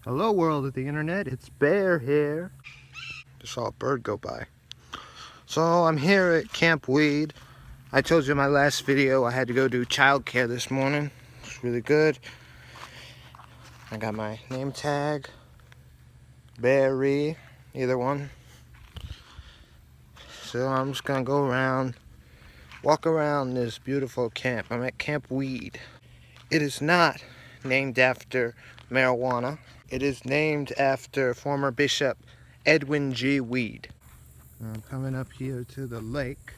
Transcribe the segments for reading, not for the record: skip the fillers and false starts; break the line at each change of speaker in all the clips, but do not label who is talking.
Hello world of the internet, it's Bear here. Just saw a bird go by. So I'm here at Camp Weed. I told you in my last video I had to go do childcare this morning. It's really good. I got my name tag, Barry, either one. So I'm just gonna go around, walk around this beautiful camp. I'm at Camp Weed. It is not named after marijuana. It is named after former Bishop Edwin G. Weed. I'm coming up here to the lake.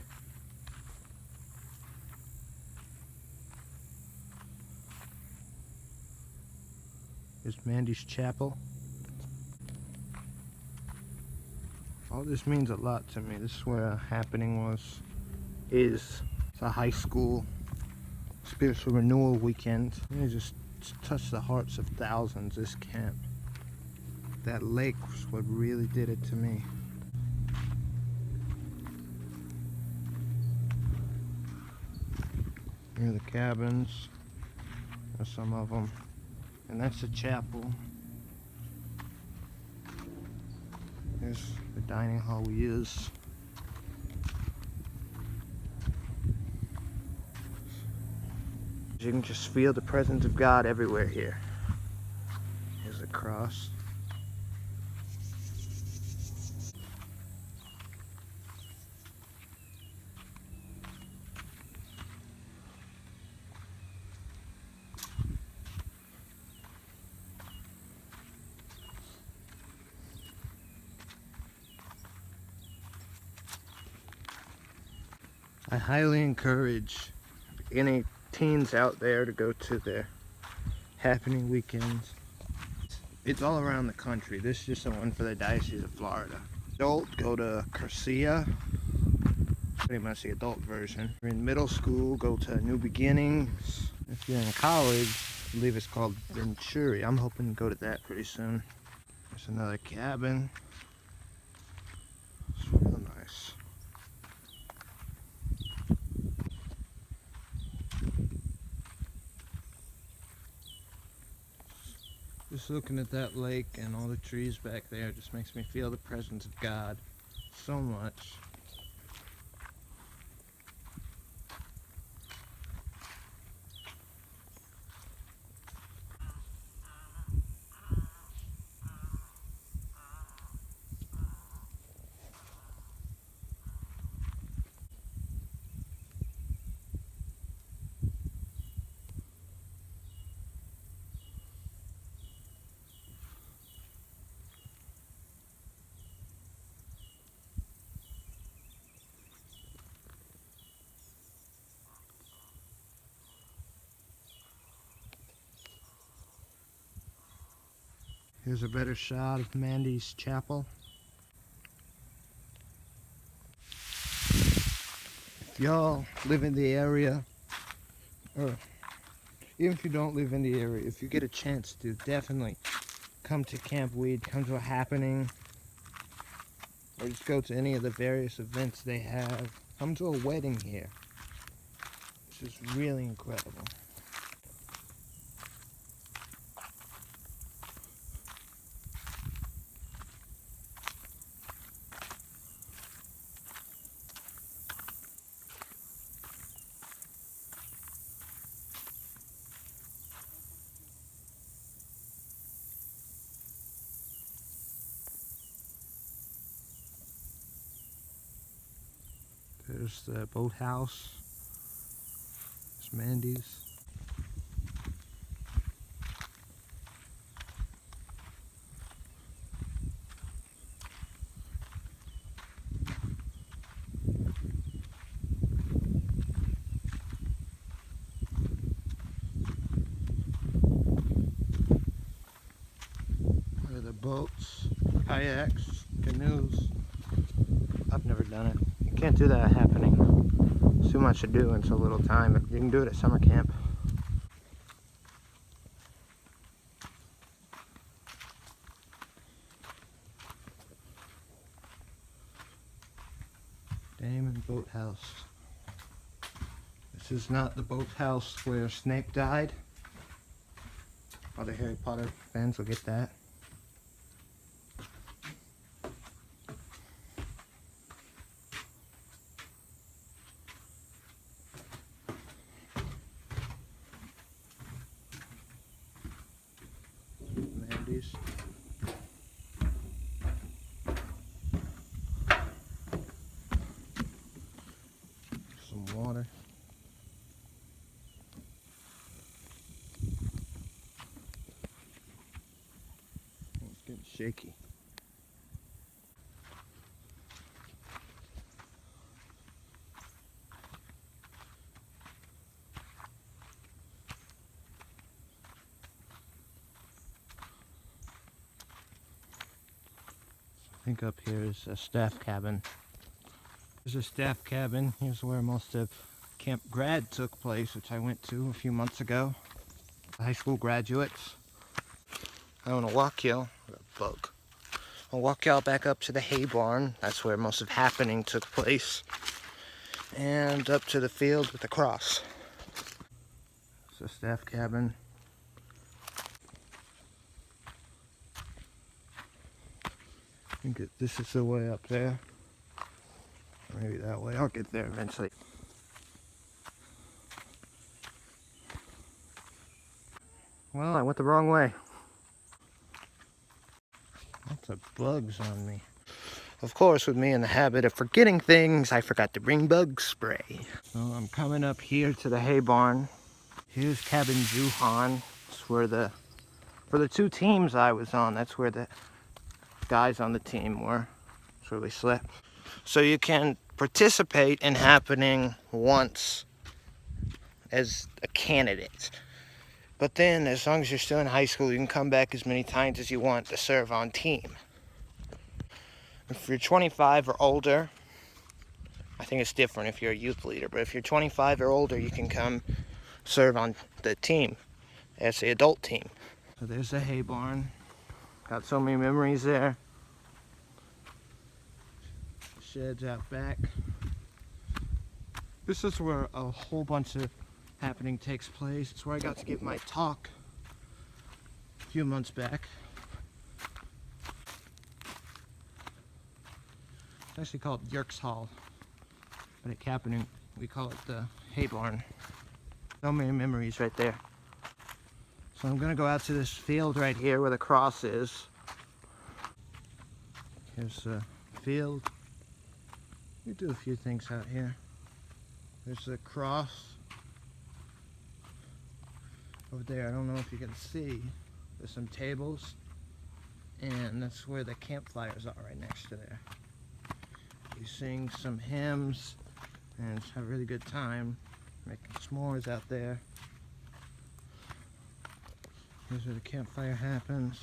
Here's Mandy's Chapel. All this means a lot to me. This is where a happening is. It's a high school spiritual renewal weekend. It just touched the hearts of thousands, this camp. That lake was what really did it to me. Here are the cabins. There's some of them. And that's the chapel. There's the dining hall we use. You can just feel the presence of God everywhere here. Here's the cross. I highly encourage any teens out there to go to their happening weekends. It's all around the country. This is just the one for the Diocese of Florida. Adult, go to Curcia, pretty much the adult version. If you're in middle school, go to New Beginnings. If you're in college, I believe it's called Venturi. I'm hoping to go to that pretty soon. There's another cabin. It's real nice. Just looking at that lake and all the trees back there just makes me feel the presence of God so much. Here's a better shot of Mandy's Chapel. If y'all live in the area, or even if you don't live in the area, if you get a chance to, definitely come to Camp Weed, come to a happening, or just go to any of the various events they have. Come to a wedding here. It's just really incredible. There's the boathouse. There's Mandy's. There are the boats, kayaks, canoes. I've never done it. You can't do that happening. It's too much to do in so little time. You can do it at summer camp. Damon Boathouse. This is not the boathouse where Snape died. Other Harry Potter fans will get that. shaky. I think up here is a staff cabin. There's a staff cabin. Here's where most of Camp Grad took place, which I went to a few months ago. High school graduates. I want to walk y'all. Bug. I'll walk y'all back up to the hay barn. That's where most of happening took place. And up to the field with the cross. It's a staff cabin. I think this is the way up there. Or maybe that way. I'll get there eventually. Well, I went the wrong way. Lots of bugs on me. Of course, with me in the habit of forgetting things, I forgot to bring bug spray. So I'm coming up here to the hay barn. Here's Cabin Zuhan. It's where for the two teams I was on, that's where the guys on the team were. That's where we slept. So you can participate in happening once as a candidate. But then, as long as you're still in high school, you can come back as many times as you want to serve on team. If you're 25 or older, I think it's different if you're a youth leader, but if you're 25 or older, you can come serve on the team as the adult team. So there's the hay barn. Got so many memories there. Sheds out back. This is where a whole bunch of happening takes place. It's where I got to give my talk a few months back. It's actually called Yerkes Hall, but at Cappening we call it the hay barn. So many memories right there. So I'm gonna go out to this field right here where the cross is. Here's the field. We do a few things out here. There's the cross over there. I don't know if you can see. There's some tables, and that's where the campfires are, right next to there. We sing some hymns and have a really good time making s'mores out there. Here's where the campfire happens.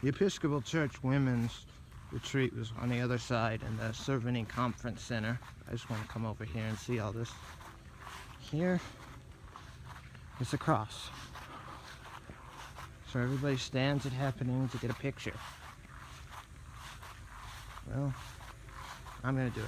The Episcopal Church Women's retreat was on the other side in the Cerveny Conference Center. I just want to come over here and see all this. Here is the cross. So everybody stands at happening to get a picture. Well, I'm gonna do it.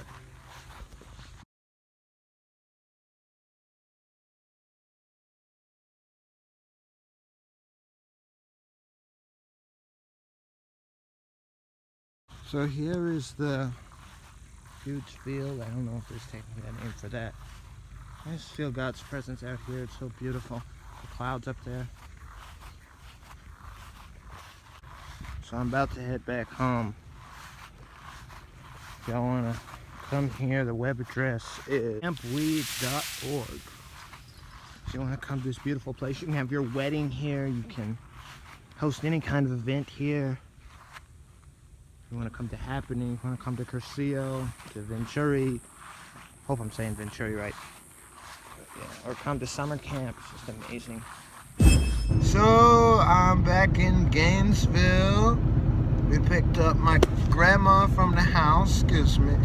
So here is the huge field. I don't know if there's technically a name for that. I just feel God's presence out here. It's so beautiful. The clouds up there. So I'm about to head back home. If y'all want to come here, the web address is campweed.org. If you want to come to this beautiful place, you can have your wedding here. You can host any kind of event here. You want to come to Happening, you want to come to Curcio, to Venturi. Hope I'm saying Venturi right. Yeah, or come to summer camp. It's just amazing. So I'm back in Gainesville. We picked up my grandma from the house, excuse me,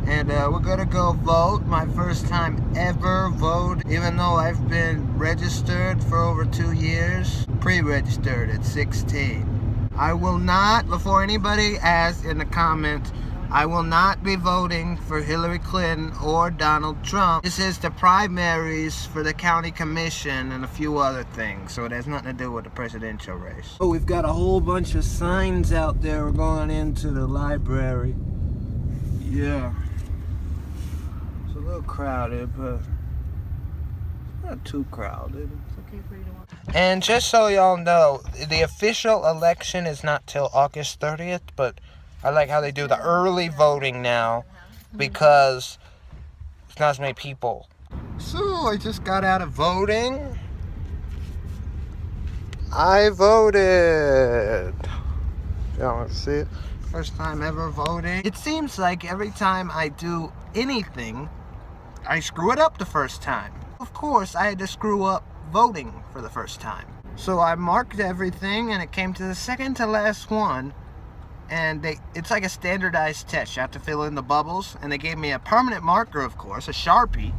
and we're gonna go vote. My first time ever vote, even though I've been registered for over 2 years, pre-registered at 16. I will not, before anybody asks in the comments, I will not be voting for Hillary Clinton or Donald Trump. This is the primaries for the county commission and a few other things, so it has nothing to do with the presidential race. Oh, we've got a whole bunch of signs out there. We're going into the library. Yeah. It's a little crowded, but not too crowded. It's okay for you to watch. And just so y'all know, the official election is not till August 30th, but I like how they do the early voting now because there's not as many people. So I just got out of voting I voted. Y'all want to see it? First time ever voting. It seems like every time I do anything, I screw it up the first time. Of course, I had to screw up voting for the first time. So I marked everything, and it came to the second to last one, and it's like a standardized test. You have to fill in the bubbles, and they gave me a permanent marker, of course, a Sharpie,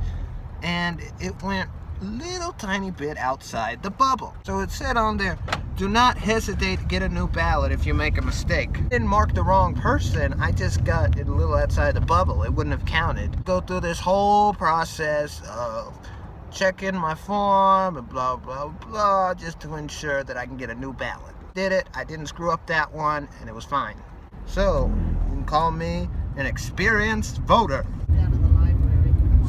and it went a little tiny bit outside the bubble. So it said on there, do not hesitate to get a new ballot if you make a mistake. I didn't mark the wrong person, I just got it a little outside the bubble. It wouldn't have counted. Go through this whole process of checking my form and blah blah blah, just to ensure that I can get a new ballot. Did it, I didn't screw up that one, and it was fine. So you can call me an experienced voter.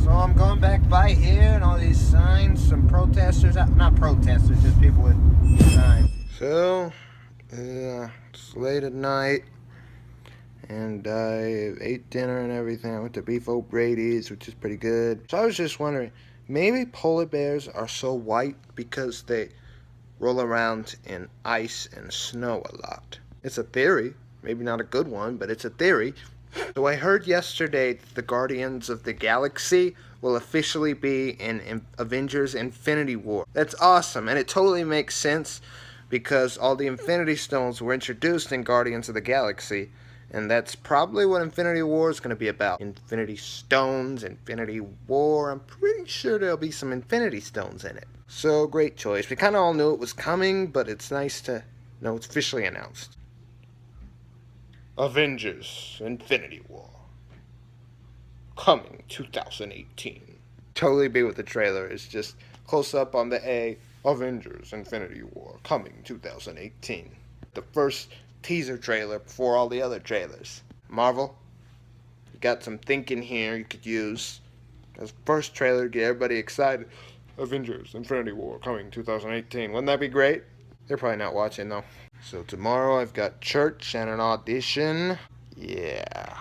So I'm going back by here, and all these signs, some protesters, not protesters, just people with signs. So, it's late at night, and I ate dinner and everything. I went to Beef O'Brady's, which is pretty good. So I was just wondering, maybe polar bears are so white because they roll around in ice and snow a lot. It's a theory, maybe not a good one, but it's a theory. So I heard yesterday that the Guardians of the Galaxy will officially be in Avengers Infinity War. That's awesome, and it totally makes sense because all the Infinity Stones were introduced in Guardians of the Galaxy, and that's probably what Infinity War is going to be about. Infinity Stones, Infinity War. I'm pretty sure there'll be some Infinity Stones in it. So, great choice. We kind of all knew it was coming, but it's nice to know it's officially announced. Avengers Infinity War. Coming 2018. Totally be what the trailer is. Just close up on the A. Avengers Infinity War. Coming 2018. The first teaser trailer before all the other trailers. Marvel, you got some thinking here you could use. As first trailer to get everybody excited. Avengers Infinity War coming 2018. Wouldn't that be great? They're probably not watching though. So tomorrow I've got church and an audition. Yeah.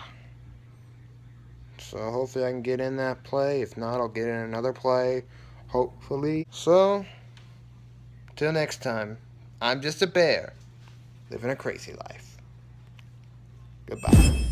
So hopefully I can get in that play. If not, I'll get in another play. Hopefully. So, till next time, I'm just a bear living a crazy life. Goodbye.